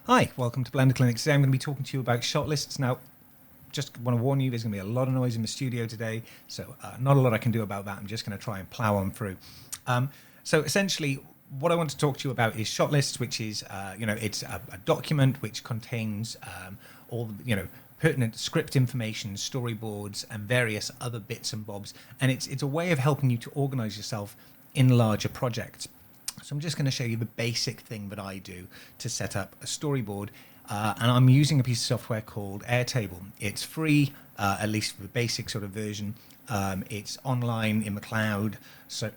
Hi, welcome to Blender Clinic. Today I'm going to be talking to you about shot lists. Now, just want to warn you, there's going to be a lot of noise in the studio today, so not a lot I can do about that. I'm just going to try and plow on through. So essentially, what I want to talk to you about is shot lists, which is, it's a document which contains all the, pertinent script information, storyboards, and various other bits and bobs. And it's a way of helping you to organize yourself in larger projects. So I'm just going to show you the basic thing that I do to set up a storyboard. And I'm using a piece of software called Airtable. It's free, at least for the basic sort of version. It's online in the cloud. So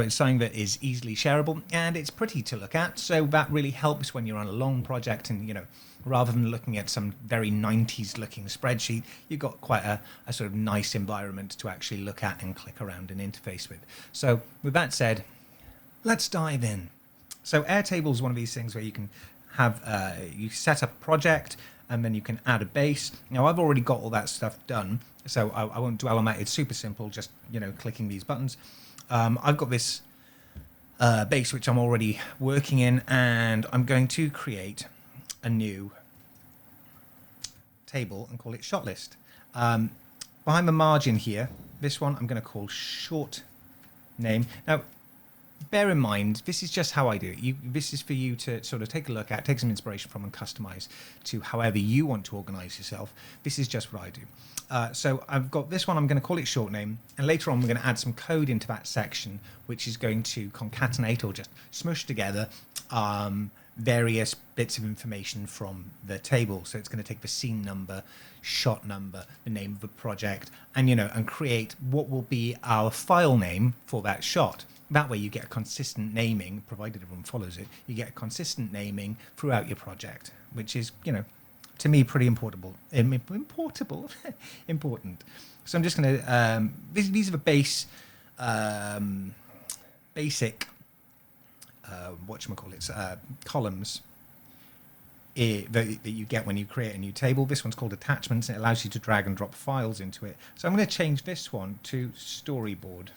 it's something that is easily shareable, and it's pretty to look at. So that really helps when you're on a long project, and rather than looking at some very 90s looking spreadsheet, you've got quite a sort of nice environment to actually look at and click around and interface with. So with that said, let's dive in. So Airtable is one of these things where you can have, you set up a project and then you can add a base. Now I've already got all that stuff done, so I won't dwell on that. It's super simple, just, clicking these buttons. I've got this base which I'm already working in, and I'm going to create a new table and call it SHOTLIST. Behind the margin here, this one I'm going to call SHORTNAME. Now, bear in mind, this is just how I do it. This is for you to sort of take a look at, take some inspiration from, and customize to however you want to organize yourself. This is just what I do. So I've got this one, I'm going to call it SHORTNAME, and later on we're going to add some code into that section, which is going to concatenate or just smush together various bits of information from the table. So it's going to take the scene number, shot number, the name of the project, and and create what will be our file name for that shot. That way you get a consistent naming, provided everyone follows it. You get a consistent naming throughout your project, which is, to me, pretty important. So I'm just going to, these are the basic columns that you get when you create a new table. This one's called attachments, and it allows you to drag and drop files into it. So I'm going to change this one to storyboard.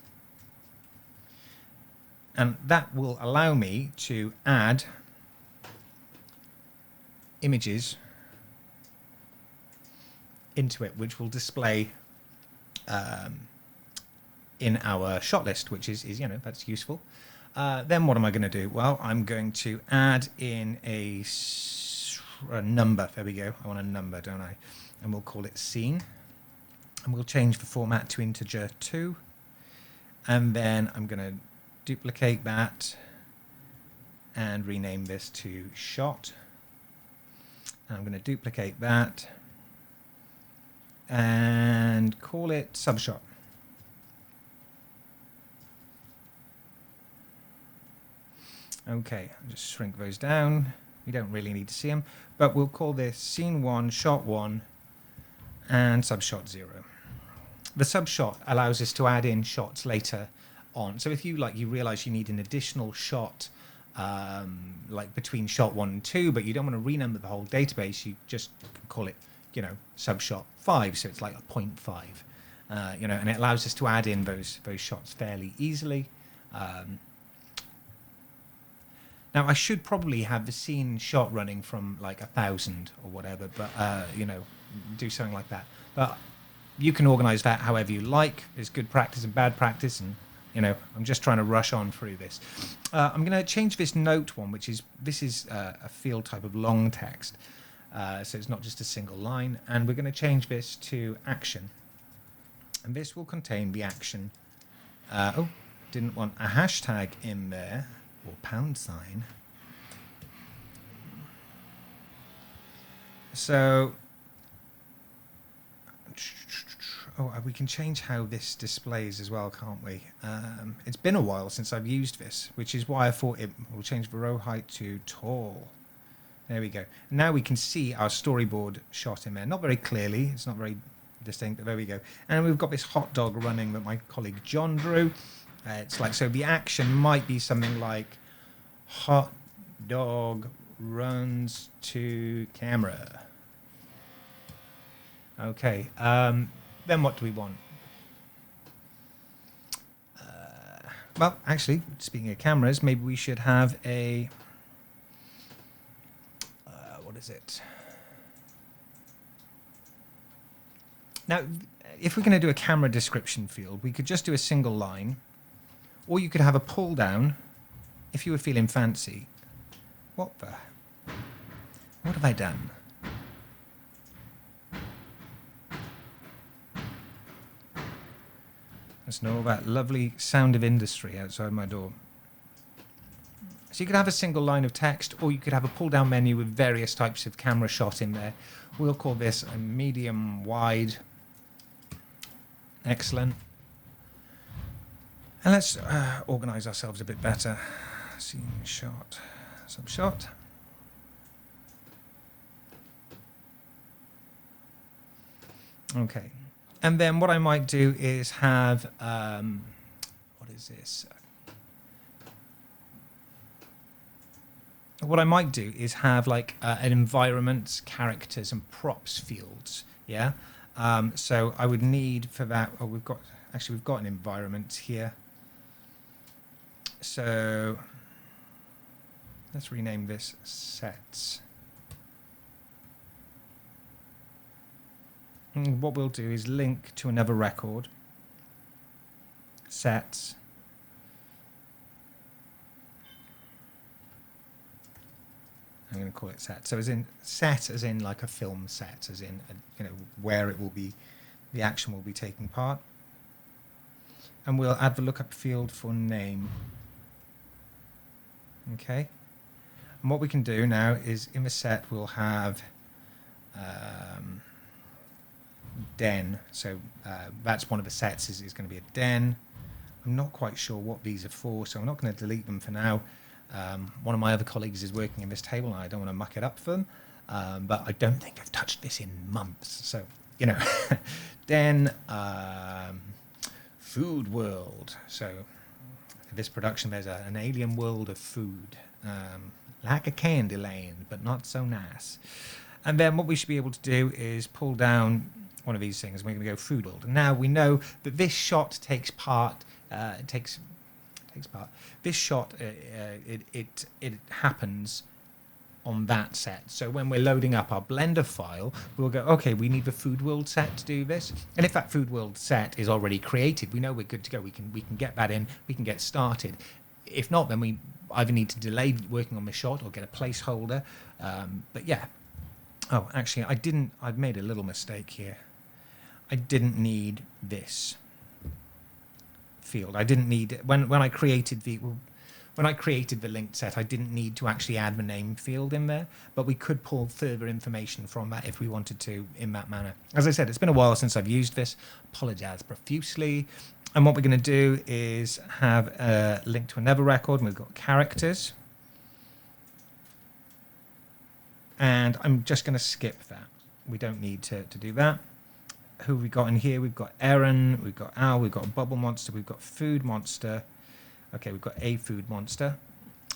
And that will allow me to add images into it, which will display in our shot list, which is that's useful. Then what am I going to do? Well, I'm going to add in a number. There we go. I want a number, don't I? And we'll call it scene. And we'll change the format to integer 2. And then I'm going to duplicate that and rename this to shot. And I'm going to duplicate that and call it SUBSHOT. Okay, I'll just shrink those down. We don't really need to see them, but we'll call this scene 1, shot 1, and SUBSHOT 0. The SUBSHOT allows us to add in shots later on. So if you realize you need an additional shot between shot 1 and 2, but you don't want to renumber the whole database, you just call it SUBSHOT 5, so it's like a 0.5, and it allows us to add in those shots fairly easily. Now I should probably have the scene shot running from like 1,000 or whatever, but do something like that. But you can organize that however you like. There's good practice and bad practice, and I'm just trying to rush on through this. I'm going to change this note one, this is a field type of long text, so it's not just a single line, and we're going to change this to action, and this will contain the action. Didn't want a hashtag in there, or £. So we can change how this displays as well, can't we? It's been a while since I've used this, which is why I thought it will change the row height to tall. There we go. Now we can see our storyboard shot in there. Not very clearly. It's not very distinct, but there we go. And we've got this hot dog running that my colleague John drew. It's like, so the action might be something like hot dog runs to camera. Okay. Then what do we want? Well, actually, speaking of cameras, maybe we should have a is it? Now, if we're going to do a camera description field, we could just do a single line, or you could have a pull down if you were feeling fancy. What have I done? There's no that lovely sound of industry outside my door. So you could have a single line of text, or you could have a pull-down menu with various types of camera shot in there. We'll call this a medium wide. Excellent. And let's organize ourselves a bit better. Scene shot, subshot. Okay. And then what I might do is have, what is this? What I might do is have like an environment, characters and props fields. Yeah. So I would need for that, oh, we've got an environment here. So let's rename this sets. And what we'll do is link to another record, sets. I'm going to call it set. So as in set, as in like a film set, as in where it will be, the action will be taking part. And we'll add the lookup field for name. Okay. And what we can do now is in the set we'll have den. So that's one of the sets is going to be a den. I'm not quite sure what these are for, so I'm not going to delete them for now. One of my other colleagues is working in this table and I don't want to muck it up for them, but I don't think I've touched this in months. So, then food world. So for this production, there's an alien world of food, like a candy land, but not so nice. And then what we should be able to do is pull down one of these things. We're going to go food world. And now we know that this shot takes part, this shot, it happens on that set. So when we're loading up our Blender file, we'll go, okay, we need the food world set to do this. And if that food world set is already created, we know we're good to go. We can get that in, we can get started. If not, then we either need to delay working on the shot or get a placeholder. But yeah. Oh, actually, I've made a little mistake here. I didn't need this field. I didn't need when I created the linked set. I didn't need to actually add the name field in there, but we could pull further information from that if we wanted to in that manner. As I said, it's been a while since I've used this. Apologize profusely. And what we're going to do is have a link to another record, and we've got characters. And I'm just going to skip that. We don't need to do that. Who have we got in here? We've got Aaron, we've got Al, we've got a bubble monster, we've got food monster. Okay, we've got a food monster.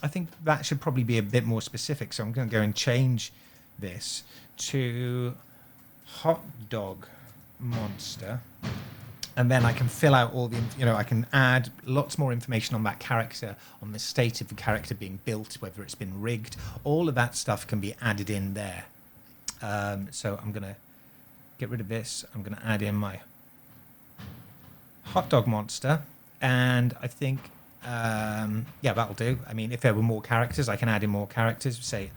I think that should probably be a bit more specific. So I'm going to go and change this to hot dog monster. And then I can fill out all the, I can add lots more information on that character, on the state of the character being built, whether it's been rigged. All of that stuff can be added in there. So I'm going to get rid of this. I'm going to add in my hot dog monster. And I think, yeah, that'll do. I mean, if there were more characters, I can add in more characters. Say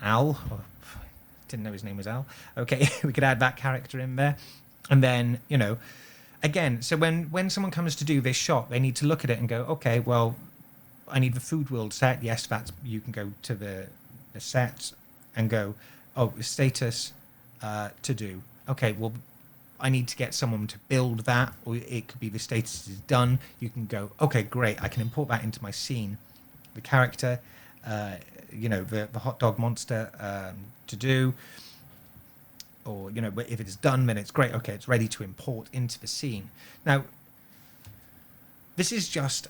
Al. Didn't know his name was Al. Okay, we could add that character in there. And then, again, so when someone comes to do this shot, they need to look at it and go, okay, well, I need the food world set. Yes, you can go to the sets and go, oh, status to do. Okay, well, I need to get someone to build that, or it could be the status is done. You can go, okay, great, I can import that into my scene. The character, the hot dog monster to do. Or, if it is done, then it's great. Okay, it's ready to import into the scene. Now, this is just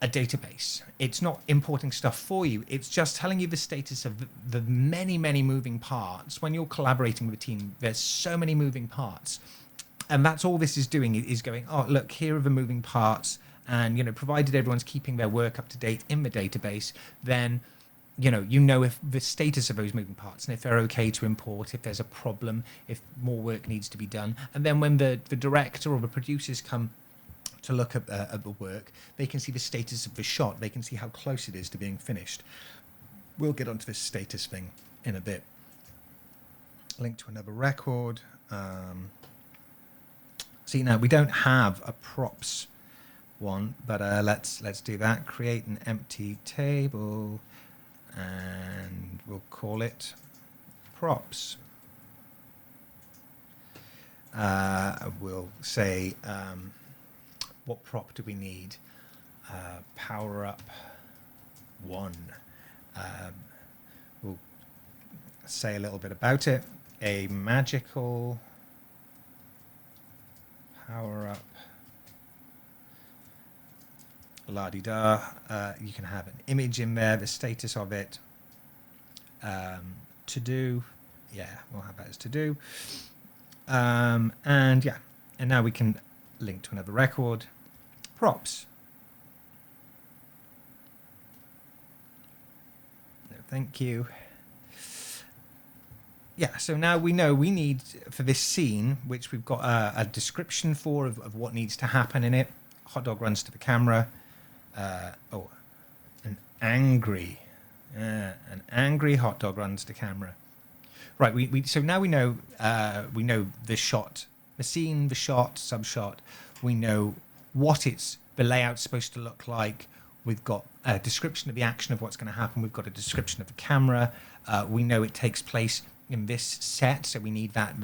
a database. It's not importing stuff for you. It's just telling you the status of the many, many moving parts. When you're collaborating with a team, there's so many moving parts. And that's all this is doing, is going, oh, look, here are the moving parts. And, provided everyone's keeping their work up to date in the database, then you know if the status of those moving parts and if they're okay to import, if there's a problem, if more work needs to be done. And then when the director or the producers come to look at the work, they can see the status of the shot. They can see how close it is to being finished. We'll get onto this status thing in a bit. Link to another record. See, now we don't have a props one, but let's do that. Create an empty table, and we'll call it props. We'll say what prop do we need? Power up 1. We'll say a little bit about it. A magical power up, la-di-da. You can have an image in there, the status of it. To do, yeah, we'll have that as to do. And yeah, and now we can link to another record. Props. No, thank you. Yeah, so now we know we need, for this scene, which we've got a description for of what needs to happen in it. Hot dog runs to the camera. An angry hot dog runs to camera. Right, so now we know the shot, the scene, the shot, subshot. We know what the layout's supposed to look like. We've got a description of the action of what's going to happen. We've got a description of the camera. We know it takes place in this set, so we need that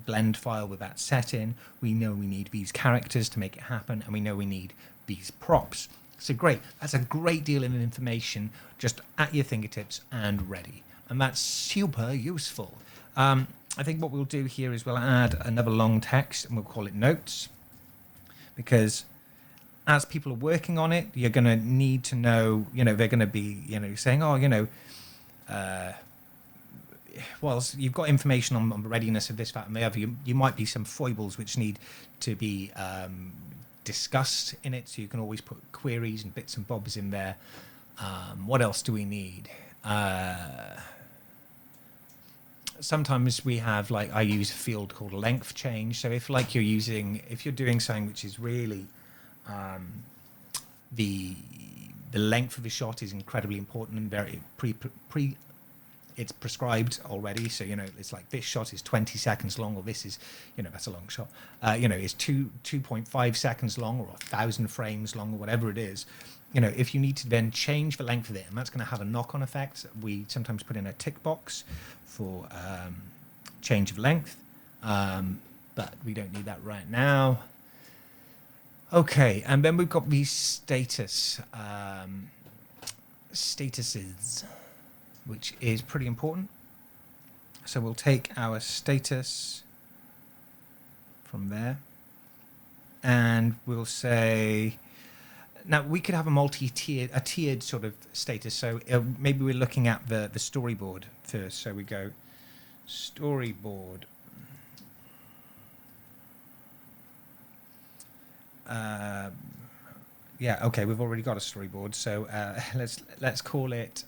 blend file with that set in. We know we need these characters to make it happen, and we know we need these props. So great, that's a great deal of information just at your fingertips and ready, and that's super useful. I think what we'll do here is we'll add another long text, and we'll call it notes, because as people are working on it, you're going to need to know, they're going to be, saying, well, you've got information on the readiness of this, that, and the other. You might be some foibles which need to be discussed in it, so you can always put queries and bits and bobs in there. What else do we need? Sometimes we have, I use a field called length change. So if you're doing something which is really the length of the shot is incredibly important and very it's prescribed already. So, it's like this shot is 20 seconds long, or this is, that's a long shot. Is 2.5 seconds long, or 1,000 frames long, or whatever it is. If you need to then change the length of it, and that's going to have a knock-on effect, we sometimes put in a tick box for change of length, but we don't need that right now. Okay, and then we've got these statuses, which is pretty important. So we'll take our status from there, and we'll say, now we could have a tiered sort of status. So maybe we're looking at the storyboard first. So we go storyboard. Yeah, okay, we've already got a storyboard. So let's call it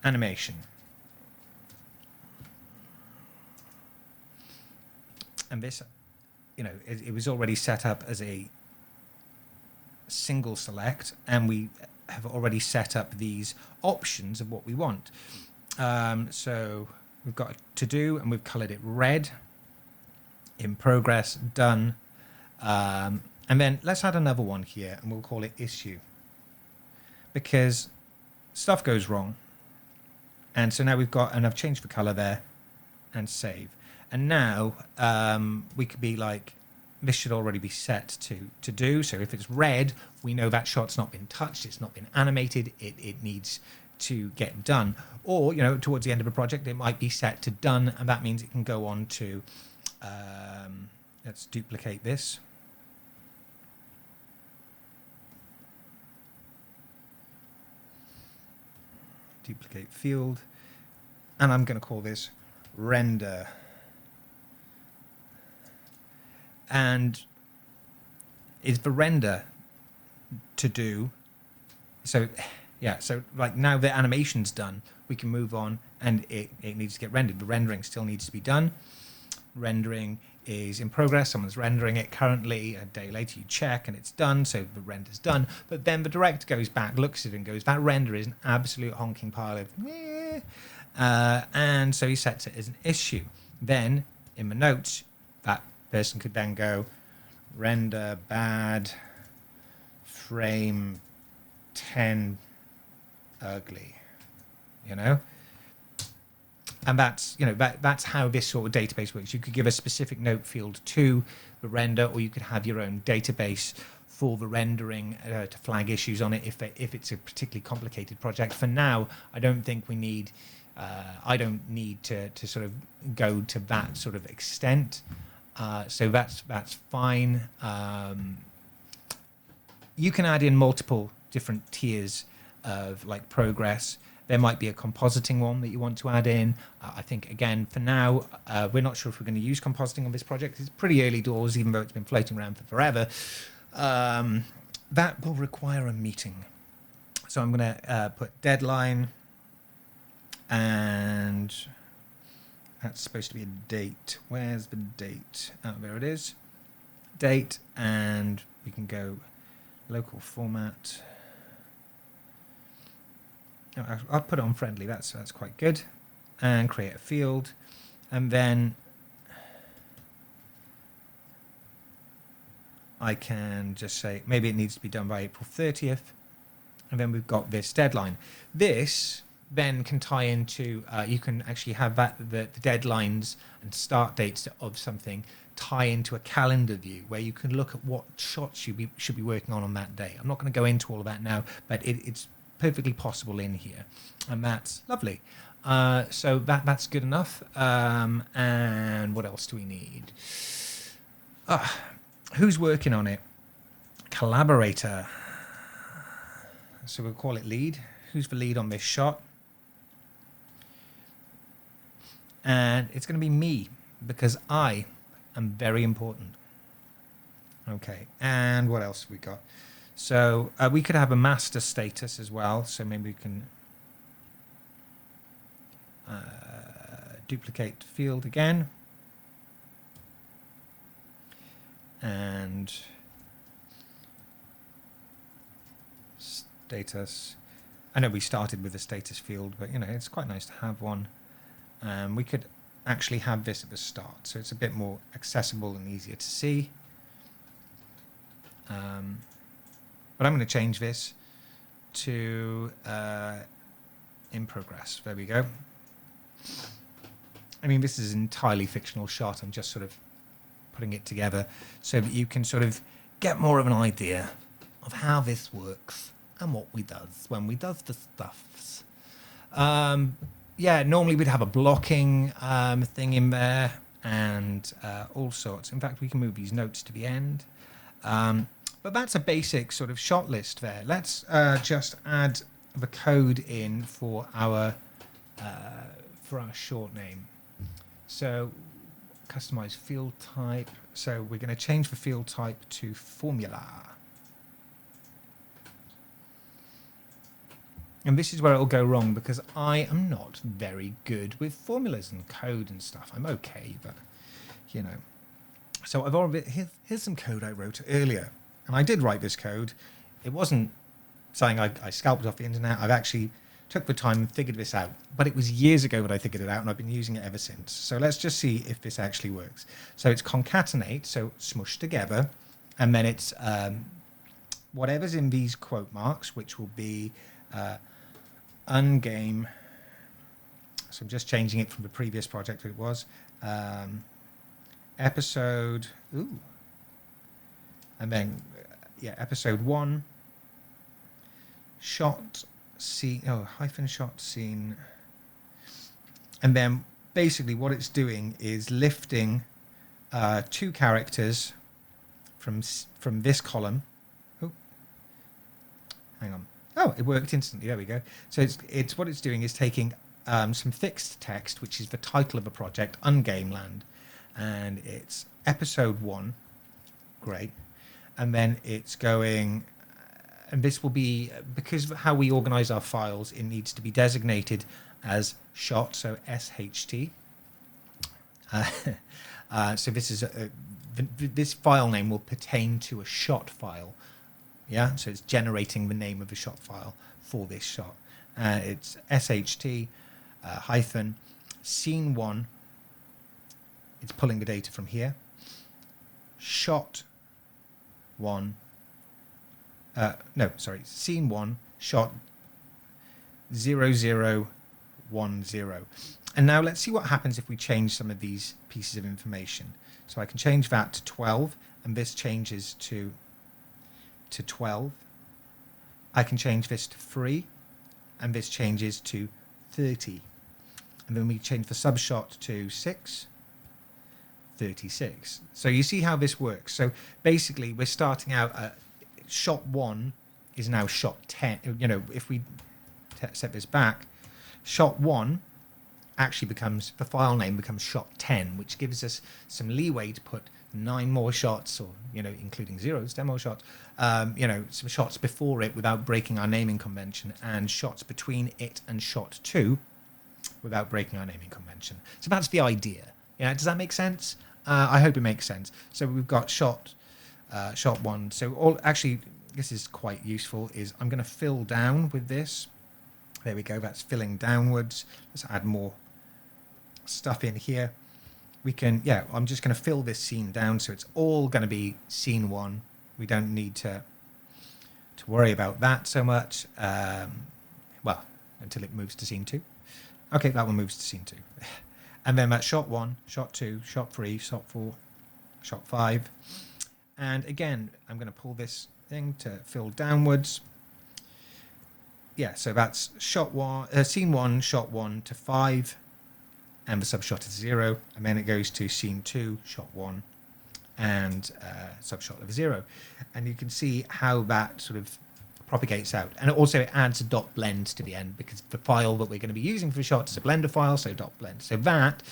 animation. And this, it was already set up as a single select, and we have already set up these options of what we want. So we've got to do, and we've colored it red. In progress, done. And then let's add another one here, and we'll call it issue, because stuff goes wrong. And so now we've got, and I've changed the color there, and save. And now we could be like, this should already be set to do. So if it's red, we know that shot's not been touched, it's not been animated, it needs to get done. Or, towards the end of a project, it might be set to done, and that means it can go on to, let's duplicate this. Duplicate field, and I'm going to call this render. And is the render to do, so Yeah, so like now the animation's done, we can move on, and it needs to get rendered. The rendering still needs to be done. Rendering is in progress. Someone's rendering it currently. A day later you check and it's done, so the render's done. But then the director goes back, looks at it and goes, that render is an absolute honking pile of and so he sets it as an issue. Then in the notes, that person could then go render bad frame 10 ugly, you know. And that's, you know, that's how this sort of database works. You could give a specific note field to the render, or you could have your own database for the rendering to flag issues on it if it's a particularly complicated project. For now, I don't think we need, I don't need to sort of go to that sort of extent. So that's fine. You can add in multiple different tiers of like progress. There might be a compositing one that you want to add in. I think, again, for now, we're not sure if we're going to use compositing on this project. It's pretty early doors, even though it's been floating around for forever. That will require a meeting. So I'm going to put deadline, and that's supposed to be a date. Where's the date? Oh, there it is. Date, and we can go local format. I'll put it on friendly. That's quite good. And create a field, and then I can just say maybe it needs to be done by April 30th, and then we've got this deadline. This then can tie into you can actually have that the deadlines and start dates of something tie into a calendar view where you can look at what shots you should be working on that day. I'm not going to go into all of that now, but it's perfectly possible in here, and that's lovely. So that's good enough. And what else do we need? Who's working on it? Collaborator. So we'll call it lead. Who's the lead on this shot? And it's going to be me, because I am very important. Okay, and what else have we got? So we could have a master status as well. So maybe we can duplicate field again. And status. I know we started with the status field, but you know, it's quite nice to have one. We could actually have this at the start, so it's a bit more accessible and easier to see. But I'm going to change this to in progress. There we go. I mean, this is an entirely fictional shot. I'm just sort of putting it together so that you can sort of get more of an idea of how this works and what we does when we does the stuffs. Yeah, normally we'd have a blocking thing in there and all sorts. In fact, we can move these notes to the end. But that's a basic sort of shot list there. Let's just add the code in for our short name. So customize field type. So we're going to change the field type to formula. And this is where it'll go wrong, because I am not very good with formulas and code and stuff. I'm okay, but you know. So I've already here's some code I wrote earlier. And I did write this code. It wasn't something I scalped off the internet. I've actually took the time and figured this out. But it was years ago that I figured it out, and I've been using it ever since. So let's just see if this actually works. So it's concatenate, so smushed together. And then it's whatever's in these quote marks, which will be ungame. So I'm just changing it from the previous project that it was. Episode, ooh. And then, yeah, episode 1, shot scene, hyphen shot scene. And then basically what it's doing is lifting 2 characters from this column. Oh, hang on. Oh, it worked instantly. There we go. So it's what it's doing is taking some fixed text, which is the title of a project, Ungame Land. And it's episode 1. Great. And then it's going and this will be, because of how we organize our files, it needs to be designated as shot, so SHT. So this is this file name will pertain to a shot file. Yeah, so it's generating the name of a shot file for this shot. It's SHT hyphen scene 1. It's pulling the data from here. Shot 1. No, sorry, scene 1 shot 0010. And now let's see what happens if we change some of these pieces of information. So I can change that to 12, and this changes to 12. I can change this to 3, and this changes to 30. And then we change the subshot to 6, 36. So you see how this works. So basically we're starting out at shot 1 is now shot 10. You know, if we set this back, shot 1 actually becomes, the file name becomes shot 10, which gives us some leeway to put 9 more shots, or, you know, including zeros, 10 more shots, you know, some shots before it without breaking our naming convention, and shots between it and shot 2 without breaking our naming convention. So that's the idea. Yeah, does that make sense? I hope it makes sense. So we've got shot 1. So actually, this is quite useful, is I'm going to fill down with this. There we go, that's filling downwards. Let's add more stuff in here. We can, yeah, I'm just going to fill this scene down, so it's all going to be scene 1. We don't need to worry about that so much. Well, until it moves to scene 2. Okay, that one moves to scene 2. And then that's shot 1, shot 2, shot 3, shot 4, shot 5. And again, I'm going to pull this thing to fill downwards. Yeah, so that's shot 1, scene 1, shot 1 to 5, and the subshot is 0, and then it goes to scene 2, shot 1, and subshot of 0. And you can see how that sort of propagates out. And also it adds a dot blend to the end, because the file that we're going to be using for the shot is a Blender file, so dot blend. So that,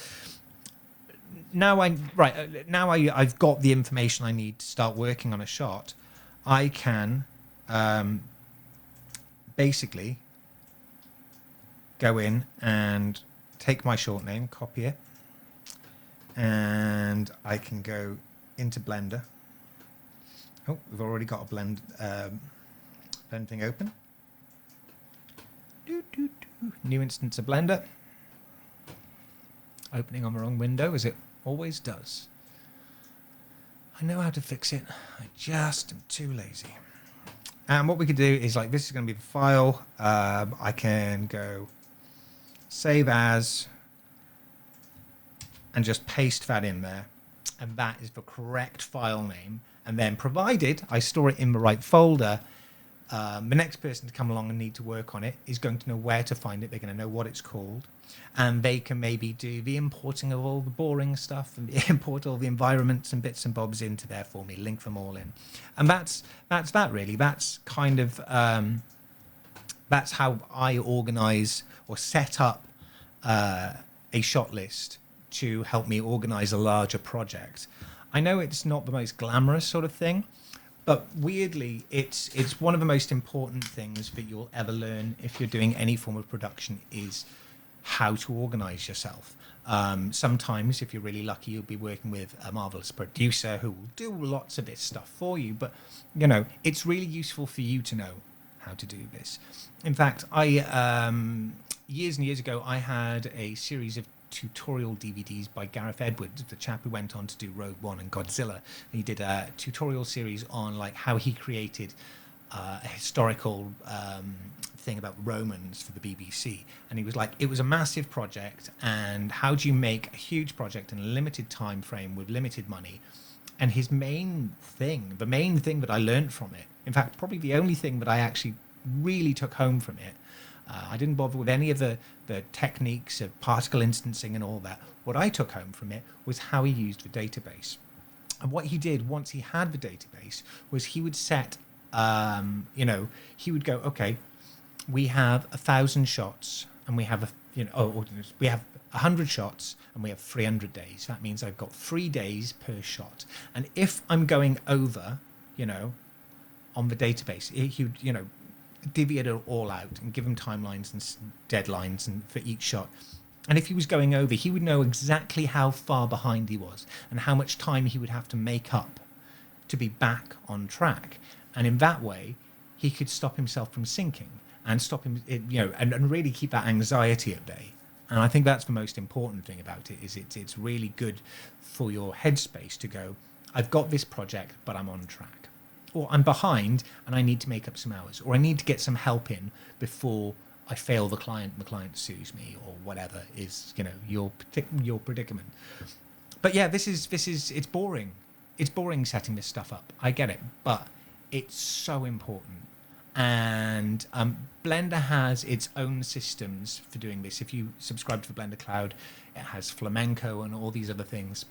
now I've got the information I need to start working on a shot. I can basically go in and take my short name, copy it, and I can go into Blender. Oh, we've already got a blend thing open. New instance of Blender. Opening on the wrong window, as it always does. I know how to fix it. I just am too lazy. And what we could do is, like, this is going to be the file. I can go save as and just paste that in there. And that is the correct file name. And then, provided I store it in the right folder, the next person to come along and need to work on it is going to know where to find it. They're going to know what it's called. And they can maybe do the importing of all the boring stuff and import all the environments and bits and bobs into there for me, link them all in. And that's that really. That's kind of, that's how I organize or set up a shot list to help me organize a larger project. I know it's not the most glamorous sort of thing, but weirdly, it's one of the most important things that you'll ever learn if you're doing any form of production, is how to organize yourself. Sometimes, if you're really lucky, you'll be working with a marvelous producer who will do lots of this stuff for you. But, you know, it's really useful for you to know how to do this. In fact, I years and years ago, I had a series of tutorial DVDs by Gareth Edwards, the chap who went on to do Rogue One and Godzilla. He did a tutorial series on, like, how he created a historical thing about Romans for the BBC. And he was like, it was a massive project, and how do you make a huge project in a limited time frame with limited money? And his main thing, the main thing that I learned from it, in fact, probably the only thing that I actually really took home from it, I didn't bother with any of the techniques of particle instancing and all that. What I took home from it was how he used the database. And what he did once he had the database was he would set, you know, he would go, okay, we have 1,000 shots, and we have we have 100 shots, and we have 300 days. That means I've got 3 days per shot. And if I'm going over, you know, on the database. He would, you know, divvy it all out and give him timelines and deadlines and for each shot. And if he was going over, he would know exactly how far behind he was and how much time he would have to make up to be back on track. And in that way, he could stop himself from sinking and stop him, you know, and really keep that anxiety at bay. And I think that's the most important thing about it, is it's really good for your headspace to go, I've got this project, but I'm on track. Or I'm behind and I need to make up some hours. Or I need to get some help in before I fail the client and the client sues me, or whatever is, you know, your predicament. But yeah, it's boring. It's boring setting this stuff up. I get it, but it's so important. And Blender has its own systems for doing this. If you subscribe to the Blender Cloud, it has Flamenco and all these other things.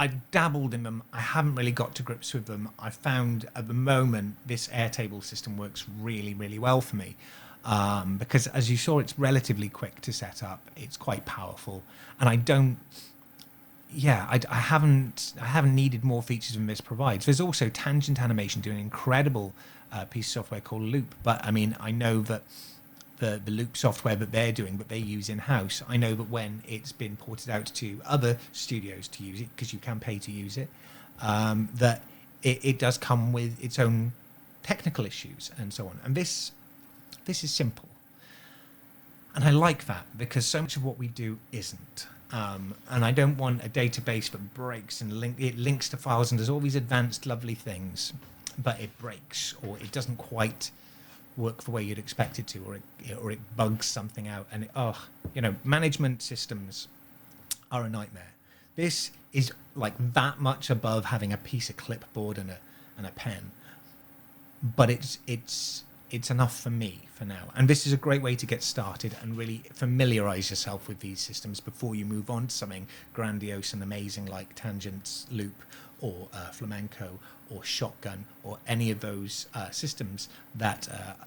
I've dabbled in them. I haven't really got to grips with them. I found at the moment this Airtable system works really, really well for me. Because as you saw, it's relatively quick to set up. It's quite powerful. And I haven't needed more features than this provides. There's also Tangent Animation doing an incredible piece of software called Loop. But I mean, I know that the Loop software that they're doing, that they use in-house, I know that when it's been ported out to other studios to use it, because you can pay to use it, that it does come with its own technical issues and so on. And this is simple. And I like that, because so much of what we do isn't. And I don't want a database that breaks and it links to files and does all these advanced lovely things, but it breaks, or it doesn't quite work the way you'd expect it to, or it bugs something out. And management systems are a nightmare. This is like that much above having a piece of clipboard and a pen, but it's enough for me for now. And this is a great way to get started and really familiarize yourself with these systems before you move on to something grandiose and amazing like Tangent's Loop, or Flamenco, or Shotgun, or any of those systems that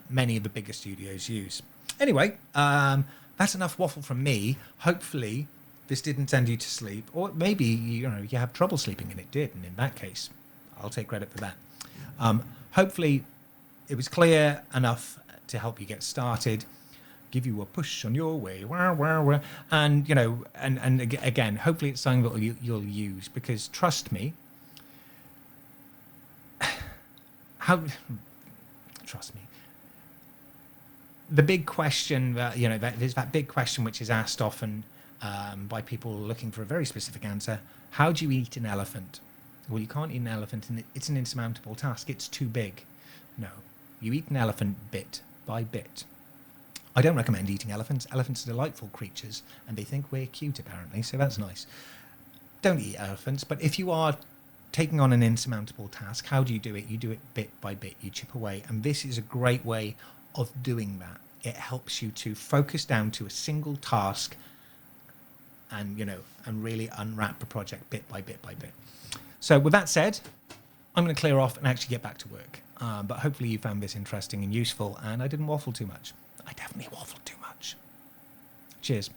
many of the bigger studios use. Anyway, that's enough waffle from me. Hopefully this didn't send you to sleep, or maybe you have trouble sleeping and it did, and in that case I'll take credit for that. Hopefully it was clear enough to help you get started, give you a push on your way, and and again, hopefully it's something that you'll use, because trust me, the big question there's that big question which is asked often by people looking for a very specific answer: how do you eat an elephant? Well, you can't eat an elephant, and it's an insurmountable task. It's too big. No, you eat an elephant bit by bit. I don't recommend eating elephants. Elephants are delightful creatures, and they think we're cute, apparently, so that's nice. Don't eat elephants, but if you are taking on an insurmountable task, how do you do it? You do it bit by bit. You chip away, and this is a great way of doing that. It helps you to focus down to a single task and really unwrap the project bit by bit by bit. So with that said, I'm going to clear off and actually get back to work. But hopefully you found this interesting and useful, and I didn't waffle too much. I definitely waffled too much. Cheers.